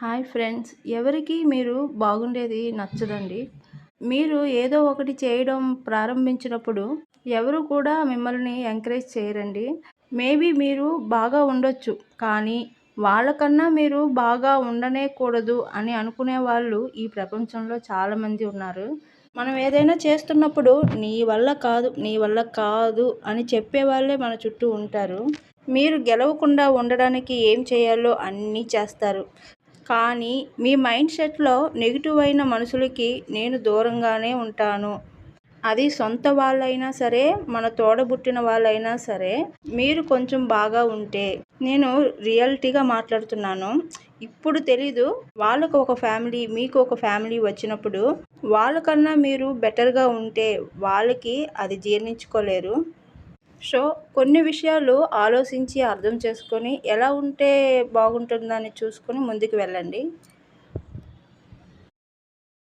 Hi friends. ఎవరికీ మీరు బాగుండేది నచ్చదండి. మీరు ఏదో ఒకటి చేయడం ప్రారంభించినప్పుడు ఎవరు కూడా మిమ్మల్ని ఎంకరేజ్ చేయరండి. మేబీ మీరు బాగా ఉండొచ్చు. కానీ వాళ్ళకన్నా మీరు బాగా ఉండనే కూడదు అని అనుకునే వాళ్ళు ఈ ప్రపంచంలో చాలామంది ఉన్నారు. మనం ఏదైనా చేస్తున్నప్పుడు నీ వల్ల కాదు, నీ వల్ల కాదు అని చెప్పేవాళ్ళే మన చుట్టూ ఉంటారు. మీరు గెలవకుండా ఉండడానికి ఏం చేయాలో అన్నీ చేస్తారు. కానీ మీ మైండ్ సెట్‌లో నెగెటివ్ అయిన మనుషులకి నేను దూరంగానే ఉంటాను. అది సొంత వాళ్ళైనా సరే, మన తోడబుట్టిన వాళ్ళైనా సరే, మీరు కొంచెం బాగా ఉంటే, నేను రియాలిటీగా మాట్లాడుతున్నాను. ఇప్పుడు తెలీదు. వాళ్ళకు ఒక ఫ్యామిలీ, మీకు ఒక ఫ్యామిలీ వచ్చినప్పుడు, వాళ్ళకన్నా మీరు బెటర్‌గా ఉంటే, వాళ్ళకి అది జీర్ణించుకోలేరు. సో, కొన్ని విషయాలు ఆలోచించి, అర్థం చేసుకొని, ఎలా ఉంటే బాగుంటుందని చూసుకొని ముందుకు వెళ్ళండి.